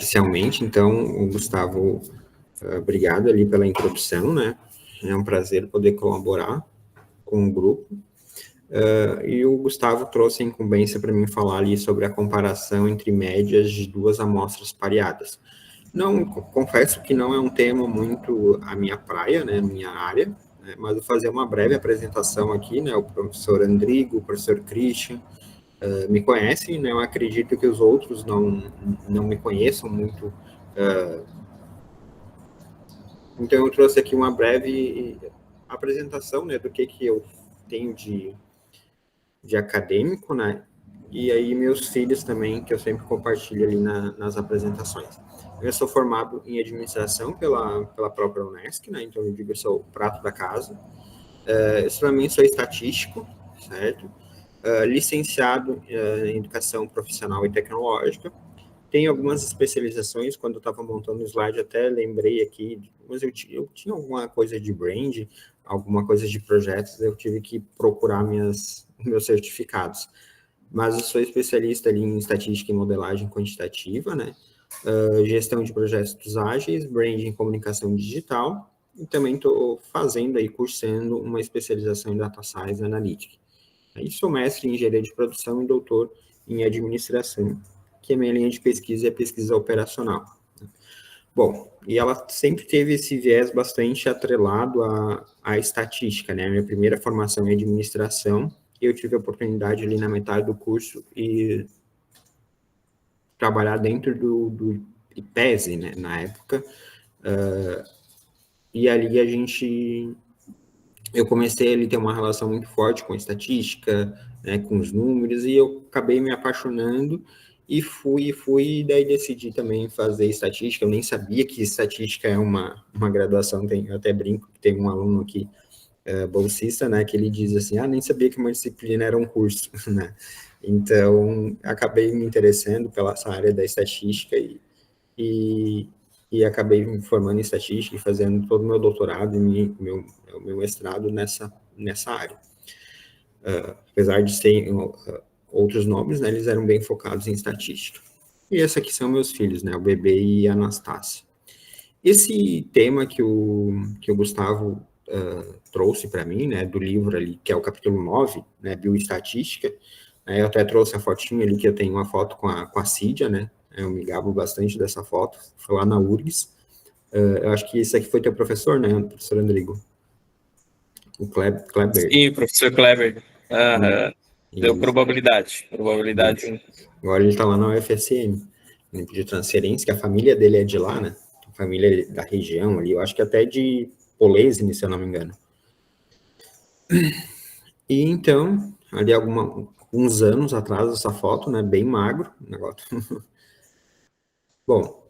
oficialmente. Então, o Gustavo, obrigado ali pela introdução, né? É um prazer poder colaborar com o grupo. E o Gustavo trouxe a incumbência para mim falar ali sobre a comparação entre médias de duas amostras pareadas. Não, confesso que não é um tema muito a minha praia, né, minha área, né, mas vou fazer uma breve apresentação aqui, né, o professor Andrigo, o professor Christian, me conhecem, né, eu acredito que os outros não me conheçam muito, então eu trouxe aqui uma breve apresentação, né, do que eu tenho de acadêmico, né, e aí meus filhos também, que eu sempre compartilho ali nas apresentações. Eu sou formado em administração pela própria Unesc, né? Então eu digo que eu sou o prato da casa. Eu também sou estatístico, certo? Licenciado em educação profissional e tecnológica. Tenho algumas especializações, quando eu estava montando o slide até lembrei aqui, mas eu tinha alguma coisa de brand, alguma coisa de projetos, eu tive que procurar meus certificados. Mas eu sou especialista ali em estatística e modelagem quantitativa, né? Gestão de projetos ágeis, branding e comunicação digital, e também estou fazendo aí, cursando uma especialização em Data Science e Analytics. Aí sou mestre em engenharia de produção e doutor em administração, que a minha linha de pesquisa é pesquisa operacional. Bom, e ela sempre teve esse viés bastante atrelado à estatística, né? A minha primeira formação em administração, eu tive a oportunidade ali na metade do curso e trabalhar dentro do IPESE, né, na época, e ali eu comecei a ter uma relação muito forte com a estatística, né, com os números, e eu acabei me apaixonando e fui, daí decidi também fazer estatística. Eu nem sabia que estatística é uma graduação, eu até brinco que tem um aluno aqui, bolsista, né, que ele diz assim, nem sabia que uma disciplina era um curso, né, então acabei me interessando pela essa área da estatística e acabei me formando em estatística e fazendo todo o meu doutorado e meu mestrado nessa área. Apesar de serem outros nomes, né, eles eram bem focados em estatística. E esses aqui são meus filhos, né, o Bebê e a Anastácia. Esse tema que o Gustavo trouxe para mim, né, do livro ali, que é o capítulo 9, né, Bioestatística, eu até trouxe a fotinha ali, que eu tenho uma foto com a Cídia, né, eu me gabo bastante dessa foto, foi lá na URGS. Eu acho que esse aqui foi teu professor, né, professor Andrigo? O Kleber. Sim, professor Kleber. Deu probabilidade. Agora ele está lá na UFSM, de transferência, que a família dele é de lá, né? A família da região ali, eu acho que até de Polesine, se eu não me engano. E então, ali uns anos atrás, essa foto, né, bem magro, negócio. Bom,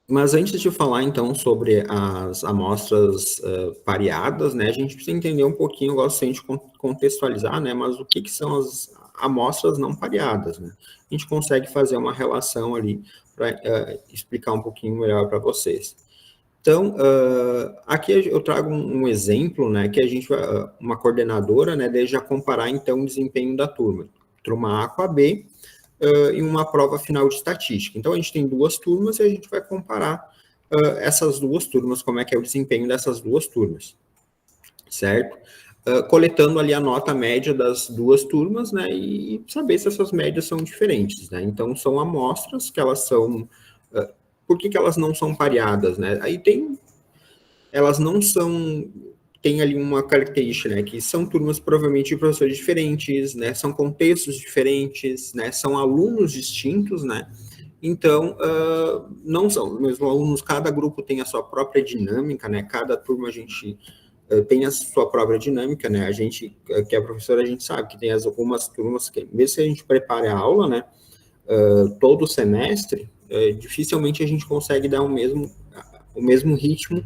mas antes de falar, então, sobre as amostras pareadas, né, a gente precisa entender um pouquinho, eu gosto sempre de contextualizar, né, mas o que são as amostras não pareadas, né? A gente consegue fazer uma relação ali para explicar um pouquinho melhor para vocês. Então, aqui eu trago um exemplo, né, que a gente, uma coordenadora, né, deixa comparar, então, o desempenho da turma A com a B, em uma prova final de estatística. Então, a gente tem duas turmas e a gente vai comparar essas duas turmas, como é que é o desempenho dessas duas turmas, certo? Coletando ali a nota média das duas turmas, né, e saber se essas médias são diferentes, né? Então, são amostras que elas são... por que elas não são pareadas, né? Aí elas não são... Tem ali uma característica, né, que são turmas provavelmente de professores diferentes, né, são contextos diferentes, né, são alunos distintos, né, então, não são mesmo alunos, cada grupo tem a sua própria dinâmica, né, cada turma a gente tem a sua própria dinâmica, né, a gente, que é professora, a gente sabe que tem algumas turmas que, mesmo que a gente prepare a aula, né, todo semestre, dificilmente a gente consegue dar o mesmo ritmo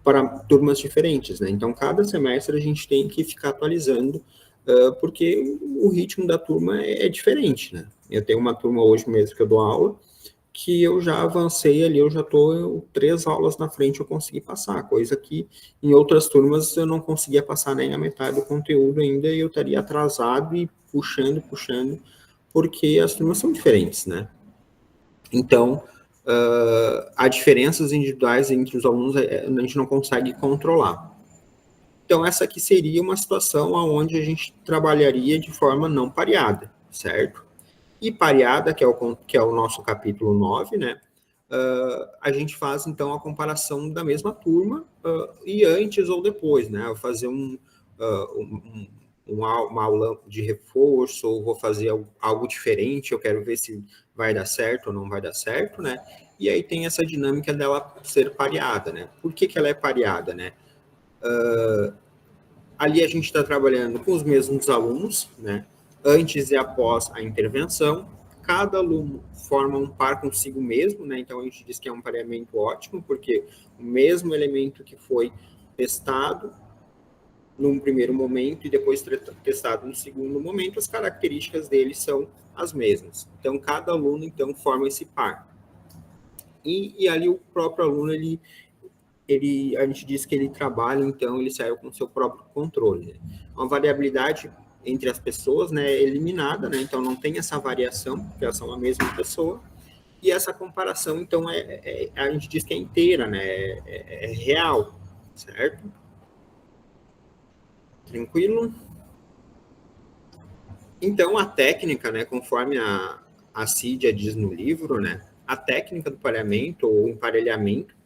para turmas diferentes, né? Então, cada semestre a gente tem que ficar atualizando, porque o ritmo da turma é diferente, né? Eu tenho uma turma hoje mesmo que eu dou aula, que eu já avancei ali, eu já estou 3 aulas na frente, eu consegui passar, coisa que em outras turmas eu não conseguia passar nem a metade do conteúdo ainda, e eu estaria atrasado e puxando, porque as turmas são diferentes, né? Então, há diferenças individuais entre os alunos, a gente não consegue controlar. Então, essa aqui seria uma situação onde a gente trabalharia de forma não pareada, certo? E pareada, que é o nosso capítulo 9, né? A gente faz, então, a comparação da mesma turma e antes ou depois, né? Eu vou fazer uma aula de reforço, ou vou fazer algo diferente, eu quero ver se vai dar certo ou não vai dar certo, né? E aí tem essa dinâmica dela ser pareada, né? Por que ela é pareada, né? Ali a gente está trabalhando com os mesmos alunos, né? Antes e após a intervenção, cada aluno forma um par consigo mesmo, né? Então a gente diz que é um pareamento ótimo, porque o mesmo elemento que foi testado num primeiro momento e depois testado no segundo momento, as características dele são as mesmas. Então cada aluno então forma esse par. E ali o próprio aluno a gente diz que ele trabalha, então ele saiu com o seu próprio controle. Né? Uma variabilidade entre as pessoas, né, é eliminada, né, então não tem essa variação, porque elas são a mesma pessoa, e essa comparação, então, a gente diz que é inteira, né, é real, certo? Tranquilo? Então, a técnica, né, conforme a Cídia diz no livro, né, a técnica do pareamento ou emparelhamento,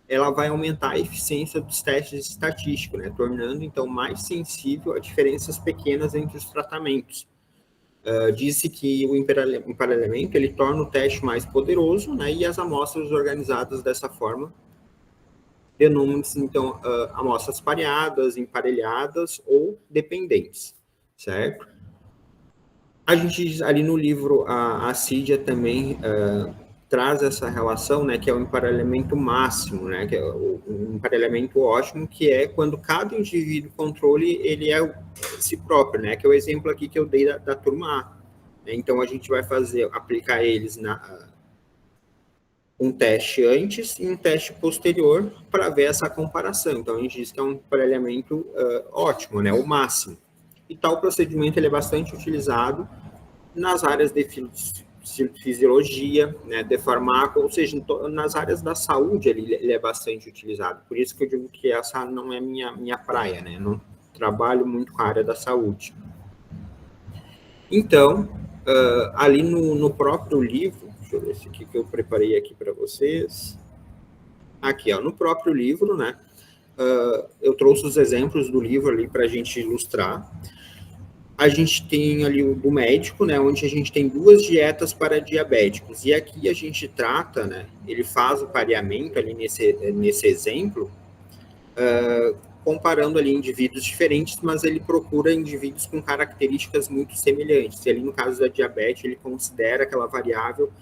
ela vai aumentar a eficiência dos testes estatísticos, né, tornando, então, mais sensível a diferenças pequenas entre os tratamentos. Disse que o emparelhamento, ele torna o teste mais poderoso, né, e as amostras organizadas dessa forma denomina-se, então, amostras pareadas, emparelhadas ou dependentes, certo? A gente, ali no livro, a Cídia também traz essa relação, né, que é o emparelhamento máximo, né, que é o emparelhamento ótimo, que é quando cada indivíduo controle, ele é si próprio, né, que é o exemplo aqui que eu dei da turma A. Então, a gente vai aplicar eles um teste antes e um teste posterior para ver essa comparação. Então, a gente diz que é um emparelhamento ótimo, né, o máximo. E tal procedimento ele é bastante utilizado nas áreas de fisiologia, né, de farmaco, ou seja, nas áreas da saúde ele é bastante utilizado. Por isso que eu digo que essa não é minha praia, né? Eu não trabalho muito com a área da saúde. Então, ali no próprio livro, deixa eu ver esse aqui que eu preparei aqui para vocês. Aqui, ó, no próprio livro, né? Eu trouxe os exemplos do livro ali para a gente ilustrar. A gente tem ali o do médico, né, onde a gente tem 2 dietas para diabéticos. E aqui a gente trata, né, ele faz o pareamento ali nesse exemplo, comparando ali indivíduos diferentes, mas ele procura indivíduos com características muito semelhantes. E ali no caso da diabetes, ele considera aquela variável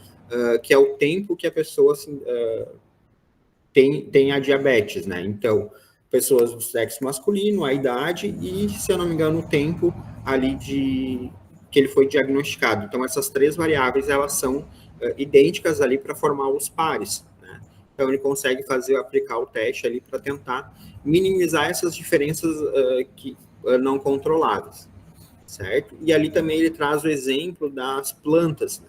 que é o tempo que a pessoa assim, tem a diabetes, né? Então, pessoas do sexo masculino, a idade e, se eu não me engano, o tempo ali que ele foi diagnosticado. Então, essas 3 variáveis, elas são idênticas ali para formar os pares, né? Então, ele consegue aplicar o teste ali para tentar minimizar essas diferenças não controladas, certo? E ali também ele traz o exemplo das plantas, né?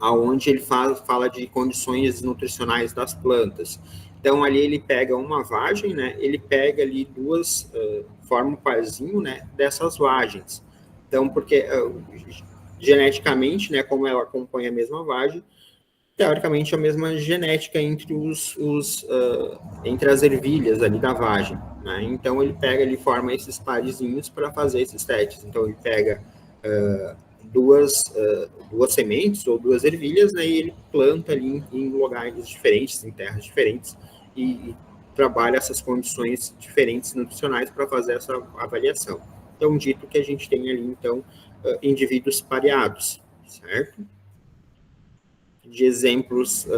Onde ele fala de condições nutricionais das plantas. Então, ali ele pega uma vagem, né? Ele pega ali 2, forma um parzinho, né? Dessas vagens. Então, porque geneticamente, né? Como ela acompanha a mesma vagem, teoricamente a mesma genética entre entre as ervilhas ali da vagem, né? Então, ele pega ali, forma esses parzinhos para fazer esses testes. Então, ele pega duas sementes ou 2 ervilhas, né, e ele planta ali em lugares diferentes, em terras diferentes, e trabalha essas condições diferentes nutricionais para fazer essa avaliação. Então, dito que a gente tem ali, então, indivíduos pareados, certo? De exemplos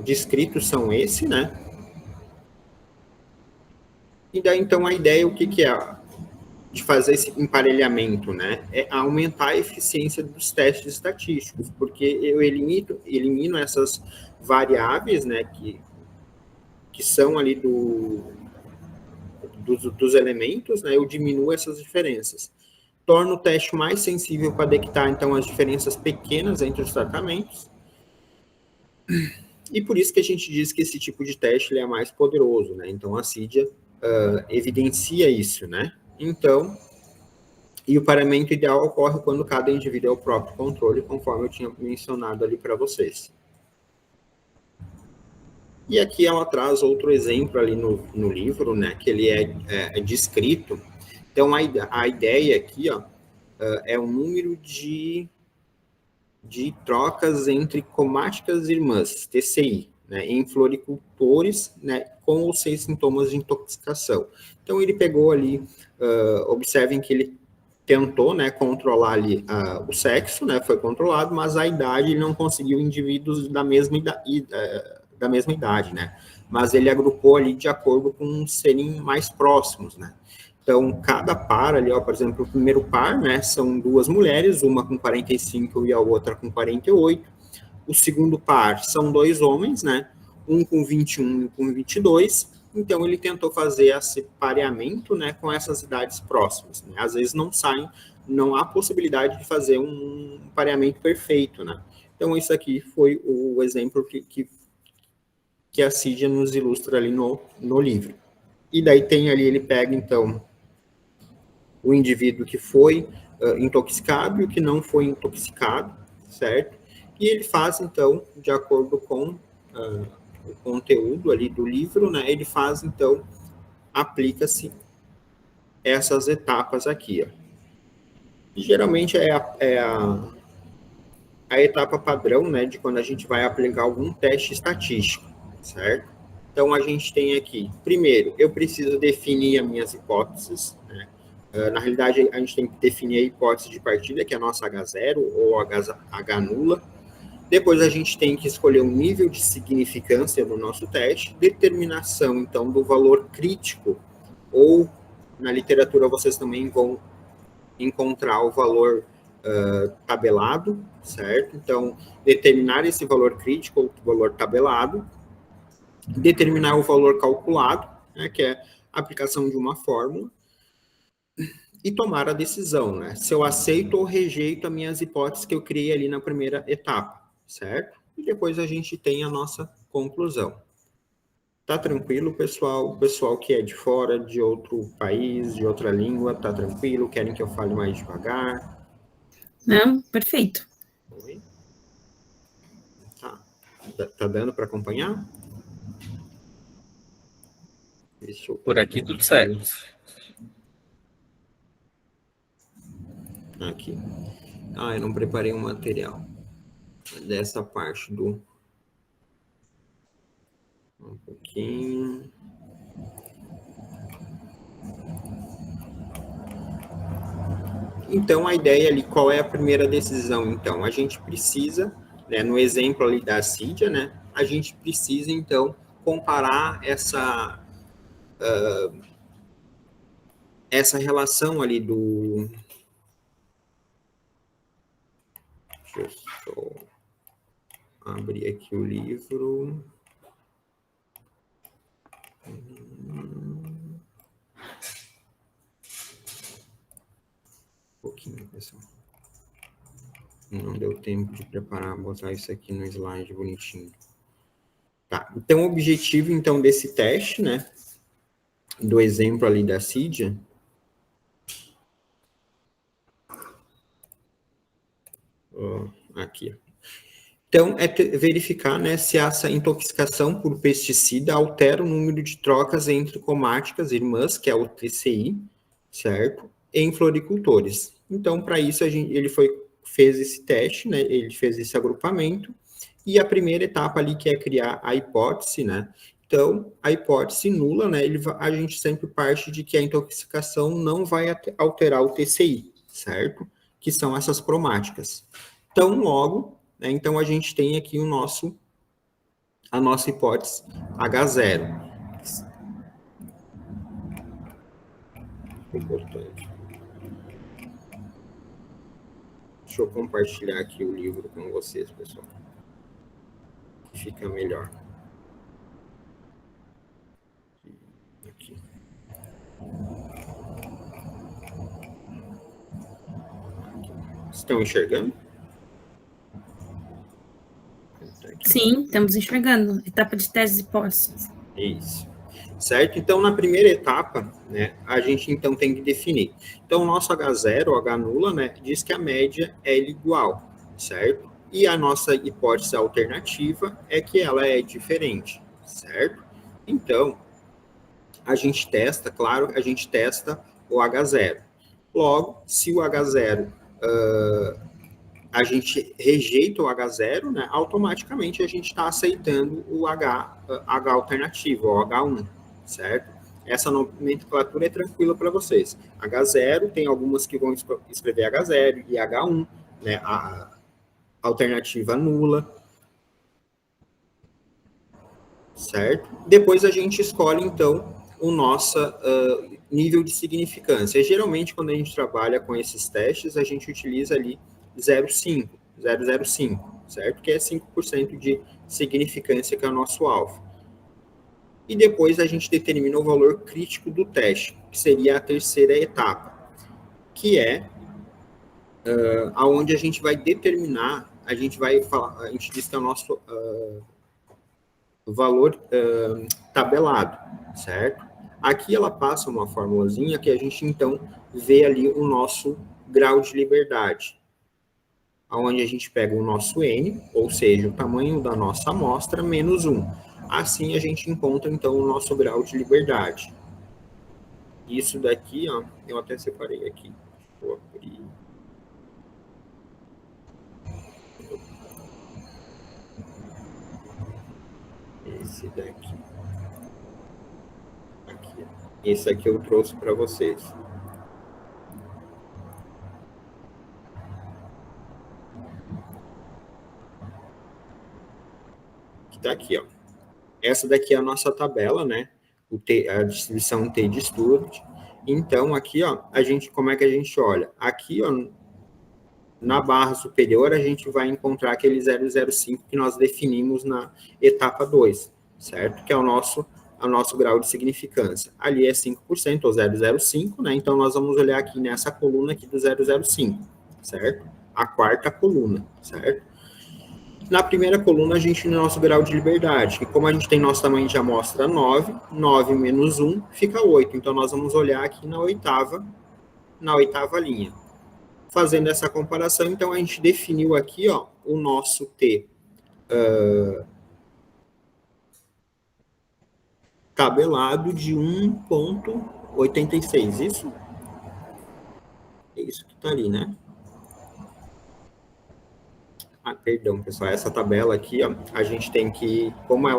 descritos são esse, né? E daí, então, a ideia, o que é de fazer esse emparelhamento, né, é aumentar a eficiência dos testes estatísticos, porque eu elimino essas variáveis, né, que são ali dos elementos, né, eu diminuo essas diferenças. Torno o teste mais sensível para detectar, então, as diferenças pequenas entre os tratamentos. E por isso que a gente diz que esse tipo de teste ele é mais poderoso, né? Então, a CIDIA evidencia isso, né? Então, e o pareamento ideal ocorre quando cada indivíduo é o próprio controle, conforme eu tinha mencionado ali para vocês. E aqui ela traz outro exemplo ali no livro, né? Que ele é descrito. Então, a ideia aqui, ó, é o número de trocas entre comáticas irmãs, TCI, né, em floricultores, né, com ou sem sintomas de intoxicação. Então, ele pegou ali, observem que ele tentou, né, controlar ali o sexo, né, foi controlado, mas a idade ele não conseguiu indivíduos da mesma idade, né, mas ele agrupou ali de acordo com serem mais próximos, né. Então, cada par ali, ó, por exemplo, o primeiro par, né, são duas mulheres, uma com 45 e a outra com 48. O segundo par são dois homens, né, um com 21 e um com 22. Então, ele tentou fazer esse pareamento, né, com essas idades próximas. Né? Às vezes não saem, não há possibilidade de fazer um pareamento perfeito, né. Então, isso aqui foi o exemplo que a Cídia nos ilustra ali no livro. E daí tem ali, ele pega, então, o indivíduo que foi intoxicado e o que não foi intoxicado, certo? E ele faz, então, de acordo com o conteúdo ali do livro, né? Ele faz, então, aplica-se essas etapas aqui, ó. E, geralmente a etapa padrão, né, de quando a gente vai aplicar algum teste estatístico, certo? Então, a gente tem aqui, primeiro, eu preciso definir as minhas hipóteses, né? Na realidade, a gente tem que definir a hipótese de partida, que é a nossa H0 ou H nula. Depois, a gente tem que escolher um nível de significância no nosso teste, determinação, então, do valor crítico, ou, na literatura, vocês também vão encontrar o valor tabelado, certo? Então, determinar esse valor crítico ou valor tabelado, determinar o valor calculado, né, que é a aplicação de uma fórmula, e tomar a decisão, né? Se eu aceito ou rejeito as minhas hipóteses que eu criei ali na primeira etapa, certo? E depois a gente tem a nossa conclusão. Tá tranquilo, pessoal? O pessoal que é de fora, de outro país, de outra língua, tá tranquilo? Querem que eu fale mais devagar? Não, perfeito. Oi? Tá dando para acompanhar? Deixa eu... Por aqui tudo certo. Aqui. Eu não preparei um material dessa parte do... Um pouquinho... Então, a ideia ali, qual é a primeira decisão? Então, a gente precisa, né, no exemplo ali da Cídia, né, a gente precisa, então, comparar essa relação ali do... Deixa eu só abrir aqui o livro. Um pouquinho, pessoal. Não deu tempo de preparar, botar isso aqui no slide bonitinho. Tá, então o objetivo, então, desse teste, né, do exemplo ali da Cídia, aqui, então, é verificar, né, se essa intoxicação por pesticida altera o número de trocas entre comáticas irmãs, que é o TCI, certo? Em floricultores. Então, para isso, ele fez esse teste, né, ele fez esse agrupamento, e a primeira etapa ali, que é criar a hipótese, né? Então, a hipótese nula, né, a gente sempre parte de que a intoxicação não vai alterar o TCI, certo? Que são essas cromáticas. Então, logo, né, então a gente tem aqui a nossa hipótese H0. Importante. Deixa eu compartilhar aqui o livro com vocês, pessoal. Fica melhor. Aqui. Estão enxergando? Sim, estamos enxergando. Etapa de testes e hipóteses. Isso. Certo? Então, na primeira etapa, né, a gente então tem que definir. Então, o nosso H0, o H nula, né, diz que a média é igual, certo? E a nossa hipótese alternativa é que ela é diferente, certo? Então, a gente testa, claro, a gente testa o H0. Logo, se o H0 a gente rejeita o H0, né, automaticamente a gente está aceitando o H alternativo, o H1, certo? Essa nomenclatura é tranquila para vocês. H0, tem algumas que vão escrever H0 e H1, né, a alternativa nula, certo? Depois a gente escolhe, então, o nosso nível de significância. Geralmente, quando a gente trabalha com esses testes, a gente utiliza ali 0,05, certo? Que é 5% de significância, que é o nosso alvo. E depois a gente determina o valor crítico do teste, que seria a terceira etapa, que é aonde a gente vai determinar, a gente diz que é o nosso valor tabelado, certo? Aqui ela passa uma formulazinha que a gente, então, vê ali o nosso grau de liberdade, onde a gente pega o nosso N, ou seja, o tamanho da nossa amostra, menos 1. Assim, a gente encontra, então, o nosso grau de liberdade. Isso daqui, ó, eu até separei aqui. Vou abrir. Esse daqui. Aqui. Esse aqui eu trouxe para vocês. Que tá aqui, ó. Essa daqui é a nossa tabela, né? A distribuição T de Stewart. Então, aqui, ó, como é que a gente olha? Aqui, ó, na barra superior, a gente vai encontrar aquele 0,05 que nós definimos na etapa 2, certo? Que é o nosso grau de significância. Ali é 5%, ou 0,05, né? Então, nós vamos olhar aqui nessa coluna aqui do 0,05, certo? A quarta coluna, certo? Na primeira coluna, a gente tem nosso grau de liberdade, que como a gente tem nosso tamanho de amostra 9, 9 menos 1 fica 8. Então, nós vamos olhar aqui na oitava linha. Fazendo essa comparação, então, a gente definiu aqui, ó, o nosso T tabelado de 1,86, isso? É isso que está ali, né? Ah, perdão, pessoal, essa tabela aqui, ó, a gente tem que, como a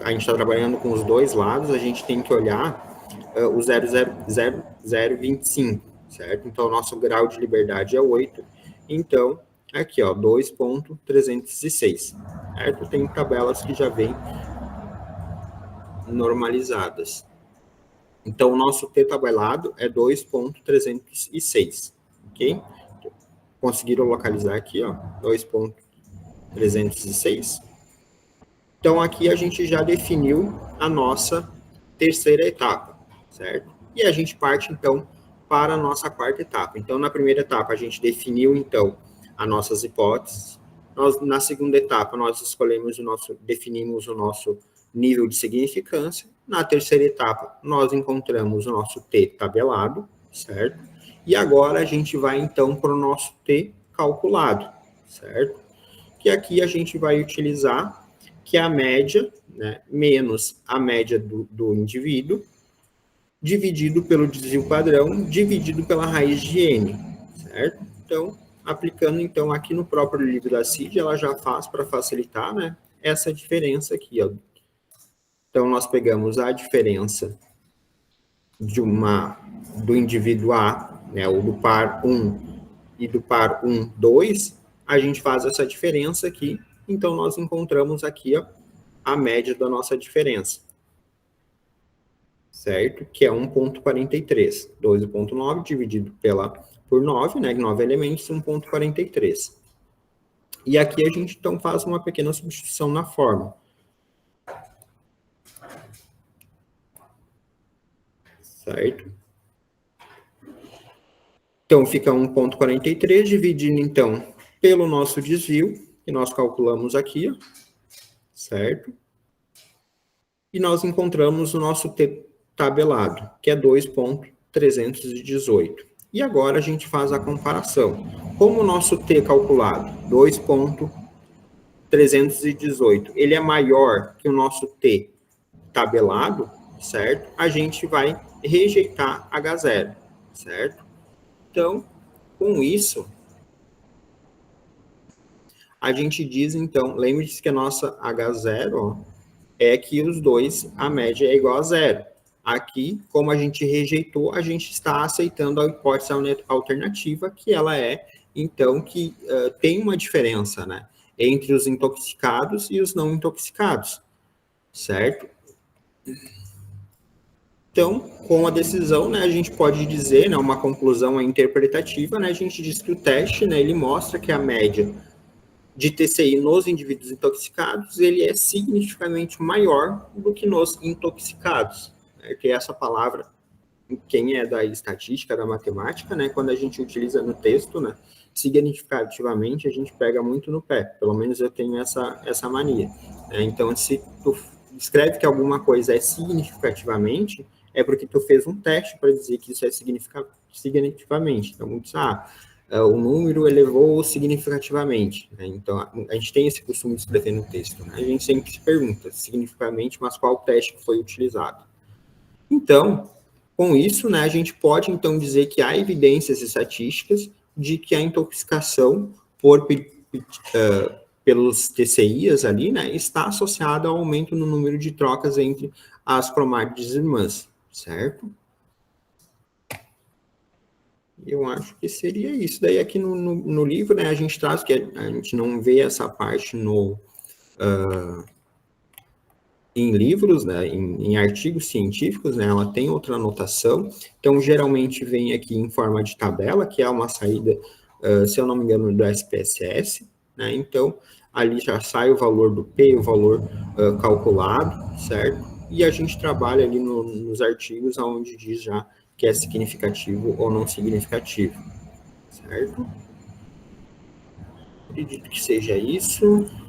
gente está trabalhando com os dois lados, a gente tem que olhar o 0,025, certo? Então, o nosso grau de liberdade é 8. Então, aqui, ó, 2,306, certo? Tem tabelas que já vêm normalizadas. Então, o nosso T tabelado é 2,306, ok? Conseguiram localizar aqui, ó, 2,306. Então, aqui a gente já definiu a nossa terceira etapa, certo? E a gente parte, então, para a nossa quarta etapa. Então, na primeira etapa, a gente definiu, então, as nossas hipóteses. Na segunda etapa, nós definimos o nosso nível de significância. Na terceira etapa, nós encontramos o nosso T tabelado, certo? E agora a gente vai, então, para o nosso T calculado, certo? Que aqui a gente vai utilizar que é a média, né, menos a média do indivíduo, dividido pelo desvio padrão, dividido pela raiz de n, certo? Então, aplicando, então, aqui no próprio livro da CID, ela já faz para facilitar, né, essa diferença aqui, ó. Então, nós pegamos a diferença do indivíduo A, né, ou do par 1 e do par 1, 2, a gente faz essa diferença aqui, então nós encontramos aqui, ó, a média da nossa diferença, certo? Que é 1,43. 12,9 dividido por 9, né? 9 elementos, 1,43. E aqui a gente, então, faz uma pequena substituição na forma. Certo? Então, fica 1,43 dividindo, então, pelo nosso desvio, que nós calculamos aqui, ó, certo? E nós encontramos o nosso T tabelado, que é 2,318. E agora a gente faz a comparação. Como o nosso T calculado, 2,318, ele é maior que o nosso T tabelado, certo? A gente vai rejeitar H0, certo? Então, com isso, a gente diz, então, lembre-se que a nossa H0, ó, é que os dois, a média é igual a zero. Aqui, como a gente rejeitou, a gente está aceitando a hipótese alternativa, que ela é, então, que tem uma diferença, né, entre os intoxicados e os não intoxicados, certo? Então, com a decisão, né, a gente pode dizer, né, uma conclusão interpretativa, né, a gente diz que o teste, né, ele mostra que a média de TCI nos indivíduos intoxicados, ele é significativamente maior do que nos intoxicados. Né? Que essa palavra, quem é da estatística, da matemática, né, quando a gente utiliza no texto, né, significativamente, a gente pega muito no pé. Pelo menos eu tenho essa mania. Né? Então, se tu escreve que alguma coisa é significativamente, é porque tu fez um teste para dizer que isso é significativamente. Então, muitos, o número elevou significativamente. Né? Então, a gente tem esse costume de escrever no texto. Né? A gente sempre se pergunta significativamente, mas qual teste que foi utilizado. Então, com isso, né, a gente pode, então, dizer que há evidências estatísticas de que a intoxicação pelos TCIs ali, né, está associada ao aumento no número de trocas entre as cromátides irmãs, certo? Eu acho que seria isso. Daí aqui no livro, né, a gente traz, que a gente não vê essa parte em livros, né, em artigos científicos, né, ela tem outra anotação. Então, geralmente vem aqui em forma de tabela, que é uma saída, se eu não me engano, do SPSS. Né, então, ali já sai o valor do P, o valor calculado, certo? E a gente trabalha ali nos artigos onde diz já que é significativo ou não significativo, certo? Acredito que seja isso.